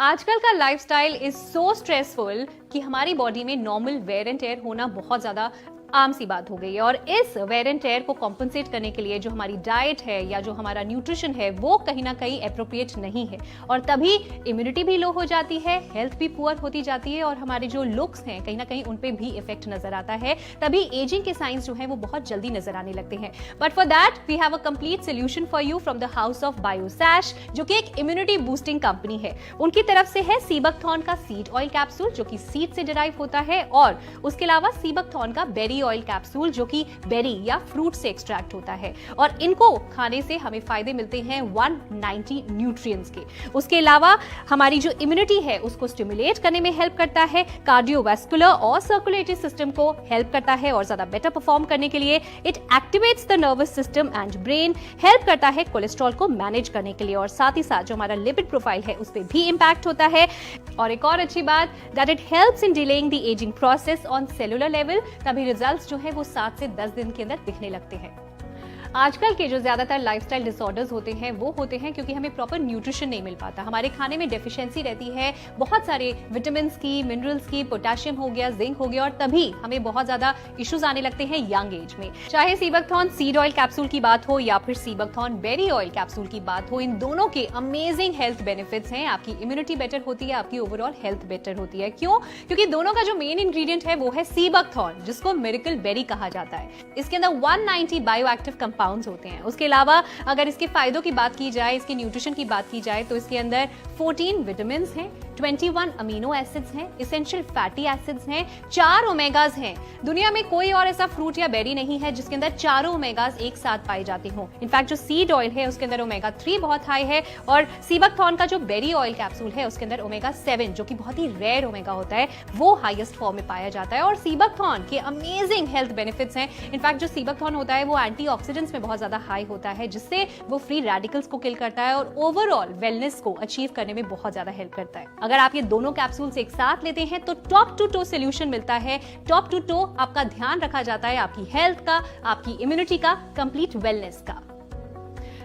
आजकल का lifestyle is so stressful कि हमारी बॉडी में नॉर्मल वेयर एंड टेयर होना बहुत ज्यादा आम सी बात हो गई है। और इस वेयर एंड टेयर को कॉम्पनसेट करने के लिए जो हमारी डाइट है या जो हमारा न्यूट्रिशन है वो कहीं ना कहीं एप्रोप्रिएट नहीं है, और तभी इम्यूनिटी भी लो हो जाती है, हेल्थ भी पुअर होती जाती है, और हमारे जो लुक्स हैं कहीं ना कहीं उन पे भी इफेक्ट नजर आता है। तभी एजिंग के साइंस जो है वो बहुत जल्दी नजर आने लगते हैं। But for that we have a complete solution for you from the house of Biosash, जो कि एक इम्यूनिटी बूस्टिंग कंपनी है। उनकी तरफ से है सीबकथॉर्न का सीड ऑयल कैप्सूल जो कि सीड से डिराइव होता है, और उसके अलावा सीबकथॉर्न का बेरी ऑयल कैप्सूल जो कि बेरी या फ्रूट से एक्सट्रैक्ट होता है, और इनको खाने से हमें फायदे मिलते हैं 190 न्यूट्रिएंट्स के। उसके अलावा हमारी जो इम्यूनिटी है उसको स्टिमुलेट करने में हेल्प करता है, कार्डियोवैस्कुलर और सर्कुलेटरी सिस्टम को हेल्प करता है और ज्यादा बेटर परफॉर्म करने के लिए। It activates the nervous system and brain, help करता है कोलेस्ट्रॉल को मैनेज करने के लिए, और साथ ही साथ जो हमारा लिपिड प्रोफाइल है उस पर भी इंपैक्ट होता है। और एक और अच्छी बात that it helps in delaying the ageing process on cellular level, तभी रिजल्ट्स जो है वो 7 से 10 दिन के अंदर दिखने लगते हैं। आजकल के जो ज्यादातर लाइफस्टाइल डिसऑर्डर्स होते हैं वो होते हैं क्योंकि हमें प्रॉपर न्यूट्रिशन नहीं मिल पाता, हमारे खाने में डेफिशिएंसी रहती है बहुत सारे विटामिन की, मिनरल्स की, पोटेशियम हो गया, जिंक हो गया, और तभी हमें बहुत ज्यादा इश्यूज आने लगते हैं यंग एज में। चाहे सीबकथॉर्न सीड ऑयल कैप्सूल की बात हो या फिर सीबकथॉर्न बेरी ऑयल कैप्सूल की बात हो, इन दोनों के अमेजिंग हेल्थ बेनिफिट्स हैं। आपकी इम्यूनिटी बेटर होती है, आपकी ओवरऑल हेल्थ बेटर होती है। क्यों? क्योंकि दोनों का जो मेन इंग्रेडिएंट है वो है सीबकथॉर्न, जिसको मिरेकल बेरी कहा जाता है। इसके अंदर 190 बायोएक्टिव कंपाउंड्स होते हैं। उसके अलावा अगर इसके फायदों की बात की जाए, इसके न्यूट्रिशन की बात की जाए, तो इसके अंदर 14 विटामिन हैं, 21 अमीनो एसिड्स हैं, एसेंशियल फैटी एसिड्स हैं, 4 ओमेगाज हैं। दुनिया में कोई और ऐसा फ्रूट या बेरी नहीं है जिसके अंदर चारों ओमेगाज एक साथ पाए जाते हों। इनफैक्ट जो सीड ऑयल है उसके अंदर ओमेगा 3 बहुत हाई है, और सीबकथॉर्न का जो बेरी ऑयल कैप्सूल है उसके अंदर ओमेगा 7 जो कि बहुत ही रेयर ओमेगा होता है वो हाईएस्ट फॉर्म में पाया जाता है। और सीबकथॉर्न के अमेजिंग हेल्थ बेनिफिट्स हैं। इनफैक्ट जो सीबकथॉर्न होता है वो एंटीऑक्सीडेंट्स में बहुत ज्यादा हाई होता है, जिससे वो फ्री रेडिकल्स को किल करता है और ओवरऑल वेलनेस को अचीव करने में बहुत ज्यादा हेल्प करता है। अगर आप ये दोनों कैप्सूल्स एक साथ लेते हैं तो टॉप टू टो सोल्यूशन मिलता है। टॉप टू टो आपका ध्यान रखा जाता है आपकी हेल्थ का, आपकी इम्यूनिटी का, कंप्लीट वेलनेस का।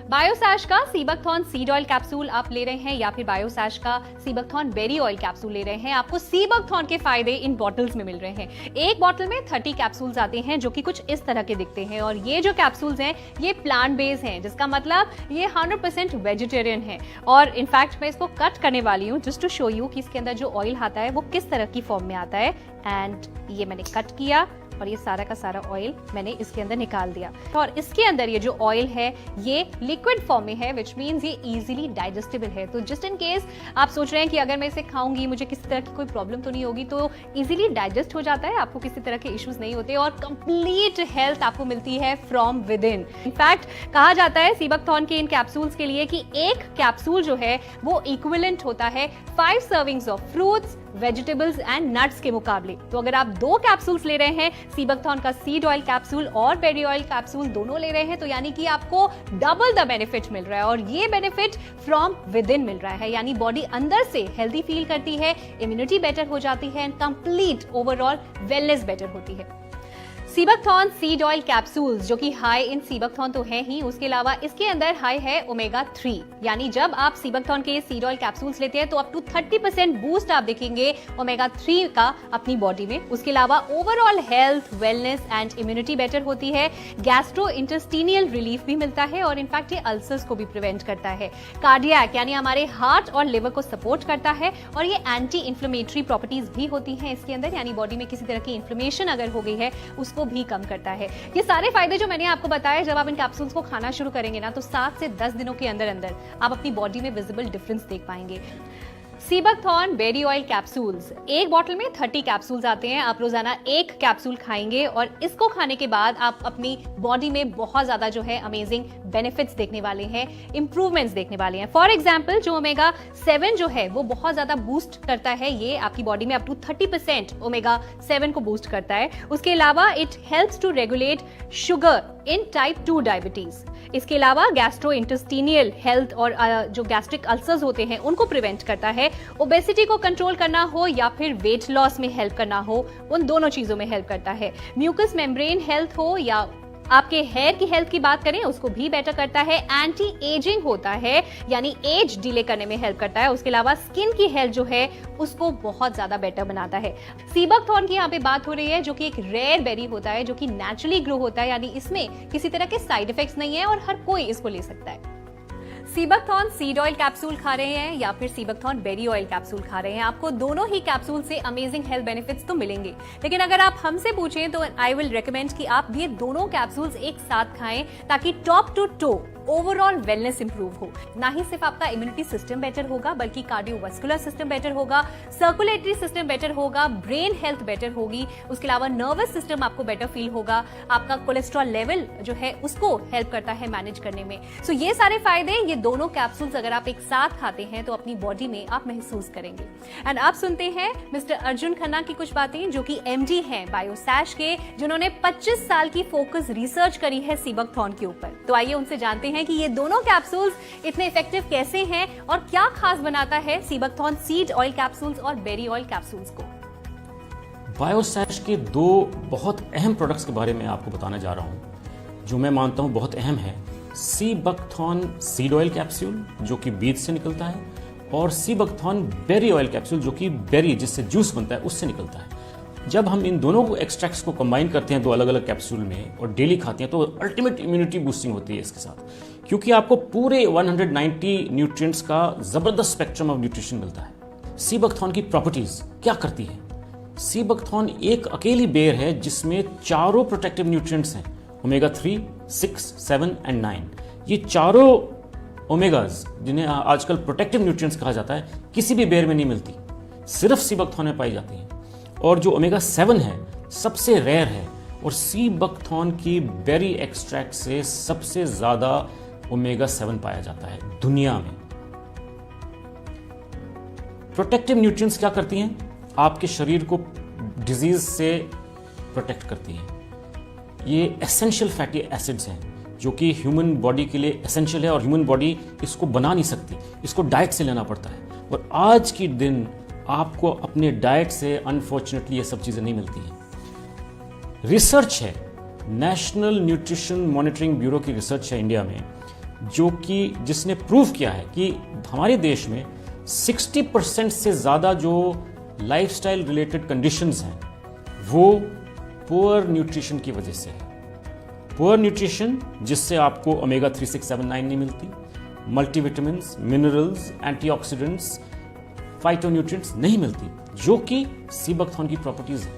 बायोसैश का सीबकथॉर्न सीड ऑयल कैप्सूल आप ले रहे हैं या फिर बायोसैश का सीबकथॉर्न बेरी ऑयल कैप्सूल ले रहे हैं, आपको सीबकथॉर्न के फायदे इन बॉटल्स में मिल रहे हैं। एक बॉटल में 30 कैप्सूल्स आते हैं जो कि कुछ इस तरह के दिखते हैं, और ये जो कैप्सूल्स हैं ये प्लांट बेस्ड हैं, जिसका मतलब ये 100% वेजिटेरियन है। और इनफैक्ट मैं इसको कट करने वाली हूँ जस्ट टू शो यू कि इसके अंदर जो ऑयल आता है वो किस तरह की फॉर्म में आता है। एंड ये मैंने कट किया और ये सारा का सारा ऑयल मैंने इसके अंदर निकाल दिया, और इसके अंदर ये जो ऑयल है ये लिक्विड फॉर्म में है, विच मीन्स ये इजीली डाइजेस्टेबल है। तो जस्ट इन केस आप सोच रहे हैं कि अगर मैं इसे खाऊंगी मुझे किसी तरह की कोई प्रॉब्लम तो नहीं होगी, तो इजीली डाइजेस्ट हो जाता है, आपको किसी तरह के इश्यूज नहीं होते, और कंप्लीट हेल्थ आपको मिलती है फ्रॉम विद इन। इनफैक्ट कहा जाता है सीबकथॉर्न के इन कैप्सूल्स के लिए कि एक कैप्सूल जो है वो इक्विवेलेंट होता है 5 servings of fruits, vegetables and nuts के मुकाबले। तो अगर आप 2 कैप्सूल्स ले रहे हैं, सीबकथॉर्न का सीड ऑयल कैप्सूल और बेरी ऑयल कैप्सूल दोनों ले रहे हैं, तो यानी कि आपको डबल द बेनिफिट मिल रहा है, और ये बेनिफिट फ्रॉम विद इन मिल रहा है। यानी बॉडी अंदर से हेल्दी फील करती है, इम्यूनिटी बेटर हो जाती है, and complete overall wellness better होती है। सीबकथॉर्न सीड ऑयल कैप्सूल्स जो कि हाई इन सीबकथॉर्न तो है ही, उसके अलावा इसके अंदर हाई है ओमेगा 3, यानी जब आप सीबकथॉर्न के सीड ऑयल कैप्सूल्स लेते हैं तो अप टू 30% बूस्ट आप देखेंगे ओमेगा 3 का अपनी बॉडी में। उसके अलावा overall health, wellness and immunity better होती है, गैस्ट्रो इंटेस्टिनियल रिलीफ भी मिलता है, और इनफैक्ट ये अल्सर्स को भी प्रिवेंट करता है, कार्डियक यानी हमारे हार्ट और लिवर को सपोर्ट करता है, और ये एंटी इंफ्लेमेटरी प्रॉपर्टीज भी होती हैं इसके अंदर, यानी बॉडी में किसी तरह की इंफ्लेमेशन अगर हो गई है उसको भी कम करता है। ये सारे फायदे जो मैंने आपको बताए, जब आप इन कैप्सूल्स को खाना शुरू करेंगे ना तो 7 से 10 दिनों के अंदर अंदर आप अपनी बॉडी में विजिबल डिफरेंस देख पाएंगे। सीबकथॉर्न बेरी ऑयल कैप्सूल्स, एक बॉटल में 30 कैप्सूल्स आते हैं। आप रोजाना एक कैप्सूल खाएंगे और इसको खाने के बाद आप अपनी बॉडी में बहुत ज्यादा जो है अमेजिंग बेनिफिट्स देखने वाले हैं, इंप्रूवमेंट्स देखने वाले हैं। फॉर एग्जांपल जो ओमेगा 7 जो है वो बहुत ज्यादा बूस्ट करता है, ये आपकी बॉडी में अप टू 30% ओमेगा 7 को बूस्ट करता है। उसके अलावा it helps to regulate sugar in type 2 diabetes. इसके अलावा गैस्ट्रो इंटेस्टिनियल हेल्थ और जो गैस्ट्रिक अल्सर्स होते हैं उनको प्रिवेंट करता है। ओबेसिटी को कंट्रोल करना हो या फिर वेट लॉस में हेल्प करना हो, उन दोनों चीजों में हेल्प करता है। म्यूकस मेम्ब्रेन हेल्थ हो या आपके हेयर की हेल्थ की बात करें, उसको भी बेटर करता है, एंटी एजिंग होता है यानी एज डिले करने में हेल्प करता है। उसके अलावा स्किन की हेल्थ जो है उसको बहुत ज्यादा बेटर बनाता है। सी बकथॉर्न की यहाँ पे बात हो रही है, जो कि एक रेयर बेरी होता है जो कि नेचुरली ग्रो होता है, यानी इसमें किसी तरह के साइड इफेक्ट्स नहीं है और हर कोई इसको ले सकता है। Sea buckthorn seed oil capsule खा रहे हैं या फिर sea buckthorn berry oil capsule खा रहे हैं, आपको दोनों ही कैप्सूल से अमेजिंग हेल्थ बेनिफिट्स तो मिलेंगे। लेकिन अगर आप हमसे पूछें तो आई विल रिकमेंड कि आप ये दोनों कैप्सूल्स एक साथ खाएं ताकि top to toe overall wellness improve हो। ना ही सिर्फ आपका इम्यूनिटी सिस्टम बेटर होगा बल्कि कार्डियोवास्कुलर सिस्टम बेटर होगा, सर्कुलेटरी सिस्टम बेटर होगा, ब्रेन हेल्थ बेटर होगी, उसके अलावा नर्वस सिस्टम आपको बेटर फील होगा, आपका कोलेस्ट्रॉल लेवल जो है उसको हेल्प करता है मैनेज करने में। सो ये सारे फायदे ये दोनों कैप्सूल्स अगर आप एक साथ खाते हैं तो अपनी बॉडी में आप महसूस करेंगे। एंड आप सुनते हैं मिस्टर अर्जुन खन्ना की कुछ बातें, जो कि एमडी हैं बायोसैश के, जिन्होंने 25 साल की फोकस रिसर्च करी है सी बकथॉर्न के ऊपर। तो आइए उनसे जानते हैं कि ये दोनों कैप्सूल्स इतने इफेक्टिव कैसे हैं और क्या खास बनाता है sea buckthorn seed oil capsules और बेरी ऑयल कैप्सूल्स को। बायोसैश के दो बहुत अहम प्रोडक्ट्स के बारे में आपको बताने जा रहा हूं, जो मैं मानता हूं बहुत अहम है। Sea buckthorn seed oil capsule जो कि बीज से निकलता है, और sea buckthorn berry oil capsule जो कि बेरी जिससे जूस बनता है उससे निकलता है। जब हम इन दोनों को एक्सट्रैक्ट्स को कंबाइन करते हैं दो अलग अलग कैप्सूल में और डेली खाते हैं तो अल्टीमेट इम्यूनिटी बूस्टिंग होती है इसके साथ, क्योंकि आपको पूरे 190 न्यूट्रिएंट्स का जबरदस्त स्पेक्ट्रम ऑफ न्यूट्रिशन मिलता है। सी बकथॉर्न की प्रॉपर्टीज क्या करती है? सी बकथॉर्न एक अकेली बेर है जिसमें चारों प्रोटेक्टिव न्यूट्रिएंट्स हैं, ओमेगा 3, 6, 7 एंड 9। ये चारों ओमेगाज जिन्हें आजकल प्रोटेक्टिव न्यूट्रिएंट्स कहा जाता है किसी भी बेर में नहीं मिलती, सिर्फ सी बकथॉर्न में पाई जाती है। और जो ओमेगा 7 है सबसे रेयर है, और सी बकथॉर्न की बेरी एक्सट्रैक्ट से सबसे ज्यादा ओमेगा 7 पाया जाता है दुनिया में। प्रोटेक्टिव न्यूट्रिएंट्स क्या करती हैं? आपके शरीर को डिजीज से प्रोटेक्ट करती हैं। ये एसेंशियल फैटी एसिड्स हैं जो कि ह्यूमन बॉडी के लिए एसेंशियल है, और ह्यूमन बॉडी इसको बना नहीं सकती, इसको डाइट से लेना पड़ता है। और आज की दिन आपको अपने डाइट से अनफॉर्चुनेटली ये सब चीजें नहीं मिलती हैं। रिसर्च है, नेशनल न्यूट्रिशन मॉनिटरिंग ब्यूरो की रिसर्च है इंडिया में, जो कि जिसने प्रूव किया है कि हमारे देश में 60% से ज्यादा जो लाइफस्टाइल रिलेटेड कंडीशंस हैं वो पुअर न्यूट्रिशन की वजह से है। पुअर न्यूट्रिशन जिससे आपको ओमेगा 3, 6, 7, 9 नहीं मिलती, मल्टीविटामिन्स, मिनरल्स, एंटीऑक्सीडेंट्स, फाइटोन्यूट्रिएंट्स नहीं मिलती, जो कि सी बकथॉर्न की प्रॉपर्टीज है।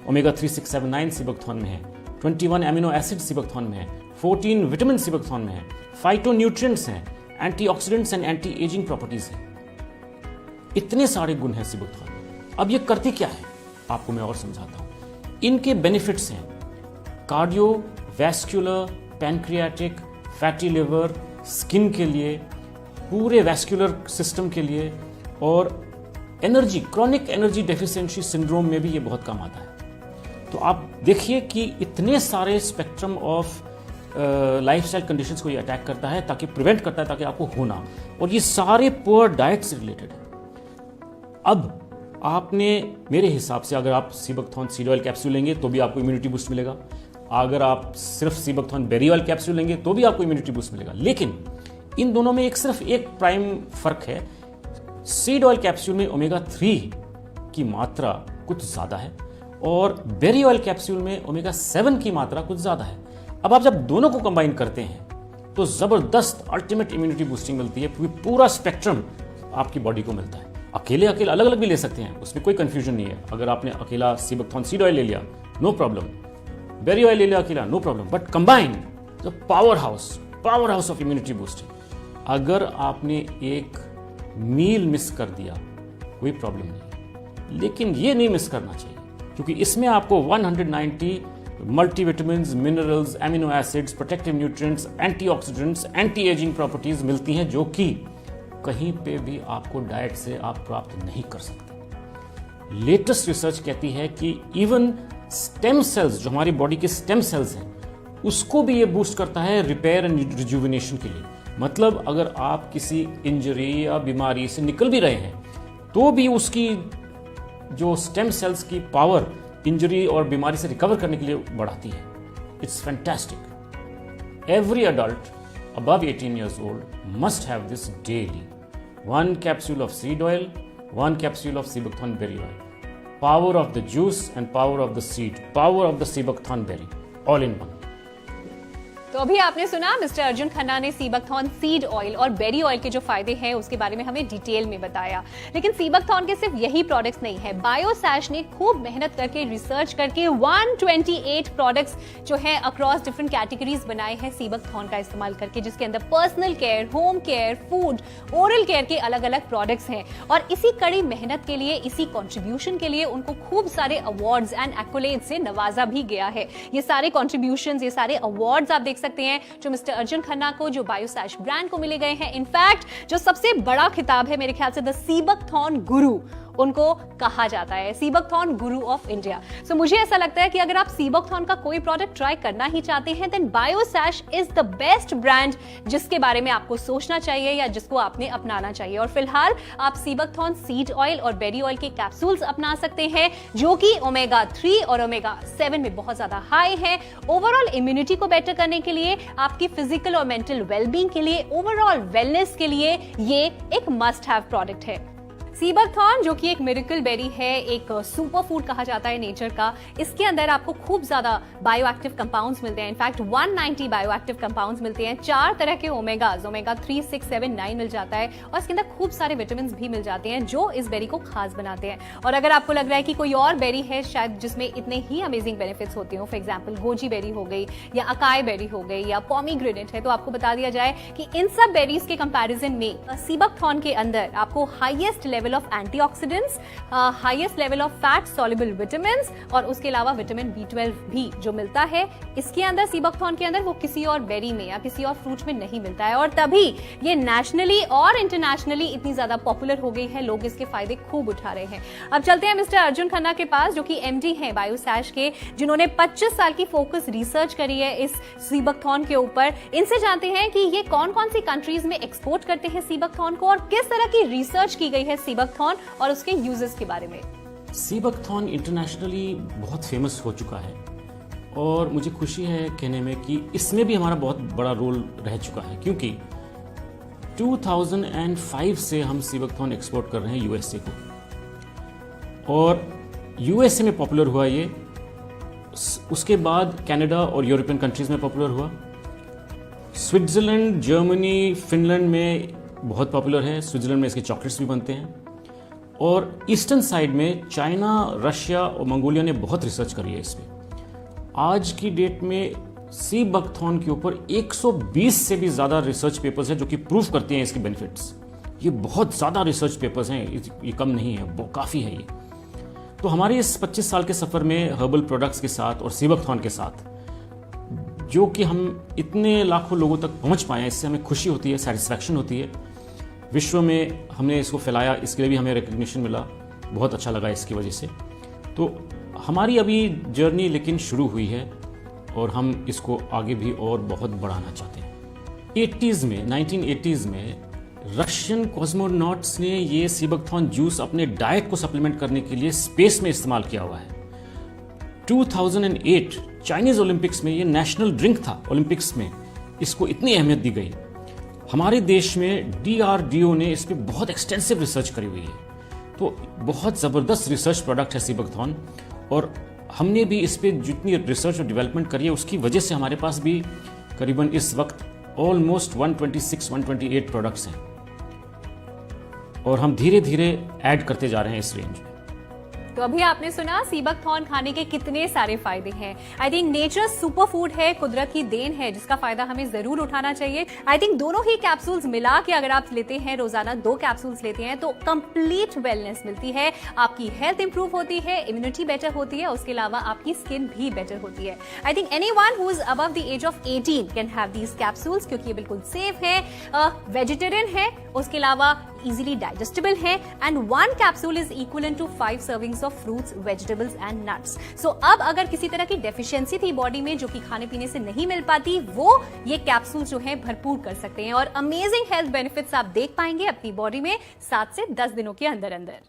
ओमेगा 3, 6, 7, 9 सी बकथॉर्न में है, 21 एमिनो एसिड सी बकथॉर्न में है, 14 विटामिन सी बकथॉर्न में है, फाइटोन्यूट्रिएंट्स हैं, antioxidants and anti ageing properties हैं। इतने सारे गुण हैं सी बकथॉर्न। अब ये करती क्या है आपको मैं और समझाता हूं। इनके बेनिफिट्स हैं cardiovascular, pancreatic, fatty liver, skin के लिए, पूरे वैस्कुलर सिस्टम के लिए, और energy, chronic energy deficiency syndrome में भी ये बहुत काम आता है। तो आप देखिए कि इतने सारे स्पेक्ट्रम ऑफ लाइफस्टाइल कंडीशंस को ये अटैक करता है, ताकि प्रिवेंट करता है, ताकि आपको होना, और ये सारे पुअर डाइट से रिलेटेड है। अब आपने मेरे हिसाब से अगर आप सी बकथॉर्न सीड ऑयल कैप्सूल लेंगे तो भी आपको इम्यूनिटी बूस्ट मिलेगा, अगर आप सिर्फ sea buckthorn berry oil capsule लेंगे तो भी आपको इम्यूनिटी बूस्ट मिलेगा। लेकिन इन दोनों में सिर्फ एक प्राइम फर्क है, सीड ऑयल कैप्सूल में ओमेगा 3 की मात्रा कुछ ज्यादा है और बेरी ऑयल कैप्सूल में ओमेगा 7 की मात्रा कुछ ज्यादा है। अब आप जब दोनों को कंबाइन करते हैं तो जबरदस्त अल्टीमेट इम्यूनिटी बूस्टिंग मिलती है, पूरा स्पेक्ट्रम आपकी बॉडी को मिलता है। अकेले अकेले अलग अलग भी ले सकते हैं, उसमें कोई कंफ्यूजन नहीं है। अगर आपने अकेला सी बकथॉर्न सीड ऑयल ले लिया नो प्रॉब्लम, बेरी ऑयल ले लिया अकेला no problem, but combine the power house of immunity boosting. अगर आपने एक मील मिस कर दिया कोई प्रॉब्लम नहीं, लेकिन ये नहीं मिस करना चाहिए, क्योंकि इसमें आपको 190 multivitamins, minerals, amino acids, protective nutrients, antioxidants, anti ageing properties मिलती हैं, जो कि कहीं पे भी आपको डाइट से आप प्राप्त नहीं कर सकते। लेटेस्ट रिसर्च कहती है कि इवन स्टेम सेल्स, जो हमारी बॉडी के स्टेम सेल्स हैं, उसको भी ये बूस्ट करता है रिपेयर एंड रिजुविनेशन के लिए। मतलब अगर आप किसी इंजरी या बीमारी से निकल भी रहे हैं तो भी उसकी जो स्टेम सेल्स की पावर इंजरी और बीमारी से रिकवर करने के लिए बढ़ाती है। It's fantastic. every adult above 18 years old must have this daily. 1 capsule of seed oil, 1 capsule of Seebuckthorn berry oil. Power of the juice and power of the seed, power of the Seebuckthorn berry, all in one. तो अभी आपने सुना mister Arjun Khanna ने sea buckthorn seed oil और berry oil के जो फायदे हैं उसके बारे में हमें डिटेल में बताया। लेकिन सीबकथॉर्न के सिर्फ यही प्रोडक्ट्स नहीं है, बायोसैश ने खूब मेहनत करके रिसर्च करके 128 प्रोडक्ट्स जो है अक्रॉस डिफरेंट कैटेगरीज बनाए हैं सीबकथॉर्न का इस्तेमाल करके, जिसके अंदर personal care, home care, food, oral care के अलग अलग प्रोडक्ट्स हैं। और इसी कड़ी मेहनत के लिए, इसी कॉन्ट्रीब्यूशन के लिए उनको खूब सारे अवार्ड्स एंड एक्कोलेड्स से नवाजा भी गया है। ये सारे कॉन्ट्रीब्यूशंस, ये सारे अवार्ड्स आप देख सकते हैं जो मिस्टर अर्जुन खन्ना को, जो बायोसैश ब्रांड को मिले गए हैं। इनफैक्ट जो सबसे बड़ा खिताब है मेरे ख्याल से द सीबकथॉर्न गुरु उनको कहा जाता है, सीबकथॉर्न गुरु ऑफ इंडिया। सो मुझे ऐसा लगता है कि अगर आप सीबकथॉर्न का कोई प्रोडक्ट ट्राई करना ही चाहते हैं then Biosash is the best brand जिसके बारे में आपको सोचना चाहिए या जिसको आपने अपनाना चाहिए। और फिलहाल आप सीबकथॉर्न सीड ऑयल और बेरी ऑयल के कैप्सूल्स अपना सकते हैं जो कि ओमेगा 3 और ओमेगा 7 में बहुत ज्यादा हाई है। ओवरऑल इम्यूनिटी को बेटर करने के लिए, आपकी फिजिकल और मेंटल वेलबींग के लिए, ओवरऑल वेलनेस के लिए ये एक मस्ट हैव प्रोडक्ट है। सीबकथॉर्न जो कि एक मिरेकल बेरी है, एक सुपर फूड कहा जाता है नेचर का, इसके अंदर आपको खूब ज्यादा बायोएक्टिव कंपाउंड्स मिलते हैं। इनफैक्ट 190 बायोएक्टिव कंपाउंड्स मिलते हैं, 4 तरह के ओमेगाज, ओमेगा 3, 6, 7, 9 मिल जाता है और इसके अंदर खूब सारे विटामिन भी मिल जाते हैं जो इस बेरी को खास बनाते हैं। और अगर आपको लग रहा है कि कोई और बेरी है शायद जिसमें इतने ही अमेजिंग बेनिफिट्स होते हो, फॉर एग्जाम्पल गोजी बेरी हो गई या अकाई बेरी हो गई या पॉमीग्रेनेट है, तो आपको बता दिया जाए कि इन सब बेरीज के कंपैरिजन में सीबकथॉर्न के अंदर आपको highest level of antioxidants, highest level of fat soluble vitamins और उसके अलावा विटामिन B12 भी जो मिलता है इसके अंदर, सीबकथॉर्न के अंदर, वो किसी और बेरी में या किसी और फ्रूट में नहीं मिलता है। और तभी ये नेशनली और इंटरनेशनली इतनी ज्यादा पॉपुलर हो गई है, लोग इसके फायदे खूब उठा रहे हैं। अब चलते हैं मिस्टर अर्जुन खन्ना के पास जो कि MD हैं बायोसैश के, जिन्होंने 25 साल की फोकस रिसर्च करी है इस सीबकथॉर्न के ऊपर। इनसे जानते हैं कि ये कौन कौन सी कंट्रीज में एक्सपोर्ट करते हैं सीबकथॉर्न को और किस तरह की रिसर्च की गई है सीबकथॉर्न और उसके यूजेस के बारे में। सीबकथॉर्न इंटरनेशनली बहुत फेमस हो चुका है और मुझे खुशी है कहने में कि इसमें भी हमारा बहुत बड़ा रोल रह चुका है, क्योंकि 2005 से हम सीबकथॉर्न एक्सपोर्ट कर रहे हैं USA को और USA में पॉपुलर हुआ ये, उसके बाद कनाडा और यूरोपियन कंट्रीज में पॉपुलर हुआ, स्विट्जरलैंड, जर्मनी, फिनलैंड में बहुत पॉपुलर है, स्विट्जरलैंड में इसके चॉकलेट्स भी बनते हैं। और ईस्टर्न साइड में चाइना, रशिया और मंगोलिया ने बहुत रिसर्च करी है इस पर। आज की डेट में सीबकथॉर्न के ऊपर 120 से भी ज़्यादा रिसर्च पेपर्स हैं जो कि प्रूव करते हैं इसके बेनिफिट्स। ये बहुत ज़्यादा रिसर्च पेपर्स हैं, ये कम नहीं है, वो काफ़ी है ये। तो हमारे इस 25 साल के सफ़र में हर्बल प्रोडक्ट्स के साथ और सीबकथॉर्न के साथ जो कि हम इतने लाखों लोगों तक पहुंच पाए हैं, इससे हमें खुशी होती है, सेटिस्फैक्शन होती है। विश्व में हमने इसको फैलाया, इसके लिए भी हमें रिकग्निशन मिला, बहुत अच्छा लगा इसकी वजह से। तो हमारी अभी जर्नी लेकिन शुरू हुई है और हम इसको आगे भी और बहुत बढ़ाना चाहते हैं। 1980s में रशियन कॉस्मोनॉट्स ने ये सीबकथॉर्न जूस अपने डाइट को सप्लीमेंट करने के लिए स्पेस में इस्तेमाल किया हुआ है। 2008 चाइनीज ओलंपिक्स में ये नेशनल ड्रिंक था, ओलंपिक्स में इसको इतनी अहमियत दी गई। हमारे देश में DRDO ने इस पर बहुत एक्सटेंसिव रिसर्च करी हुई है, तो बहुत ज़बरदस्त रिसर्च प्रोडक्ट है सीबकथॉर्न। और हमने भी इस पर जितनी रिसर्च और डेवलपमेंट करी है उसकी वजह से हमारे पास भी करीबन इस वक्त ऑलमोस्ट 128 प्रोडक्ट्स हैं और हम धीरे धीरे ऐड करते जा रहे हैं इस रेंज में। तो अभी आपने सुना सीबकथॉर्न खाने के कितने सारे फायदे हैं। I think nature super food है, कुदरत की देन है जिसका फायदा हमें जरूर उठाना चाहिए। आई थिंक दोनों ही कैप्सूल्स मिला के अगर आप लेते हैं, रोजाना 2 कैप्सूल्स लेते हैं तो कंप्लीट वेलनेस मिलती है, आपकी हेल्थ इंप्रूव होती है, इम्यूनिटी बेटर होती है, उसके अलावा आपकी स्किन भी बेटर होती है। I think anyone who is above the age of 18 can have these capsules क्योंकि ये बिल्कुल सेफ है, वेजिटेरियन है, उसके अलावा इजीली डाइजेस्टेबल है and 1 capsule is equivalent to 5 servings of fruits, vegetables and nuts. So अब अगर किसी तरह की डेफिशिएंसी थी बॉडी में जो कि खाने पीने से नहीं मिल पाती, वो ये कैप्सूल जो है भरपूर कर सकते हैं और अमेजिंग हेल्थ बेनिफिट्स आप देख पाएंगे अपनी बॉडी में 7 से 10 दिनों के अंदर अंदर।